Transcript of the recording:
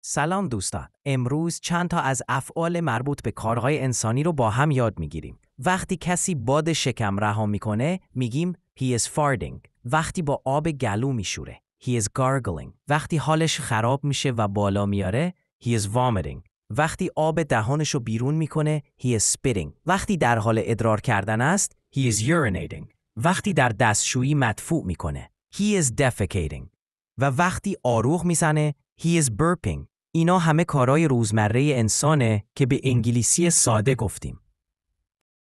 سلام دوستان. امروز چند تا از افعال مربوط به کارهای انسانی رو با هم یاد میگیریم. وقتی کسی باد شکم رها میکنه میگیم he is farting. وقتی با آب گلو میشوره he is gargling. وقتی حالش خراب میشه و بالا میاره he is vomiting. وقتی آب دهانشو بیرون میکنه he is spitting. وقتی در حال ادرار کردن است he is urinating. وقتی در دستشویی مدفوع میکنه he is defecating. و وقتی آروغ میزنه he is burping. اینا همه کارهای روزمره انسانه که به انگلیسی ساده گفتیم.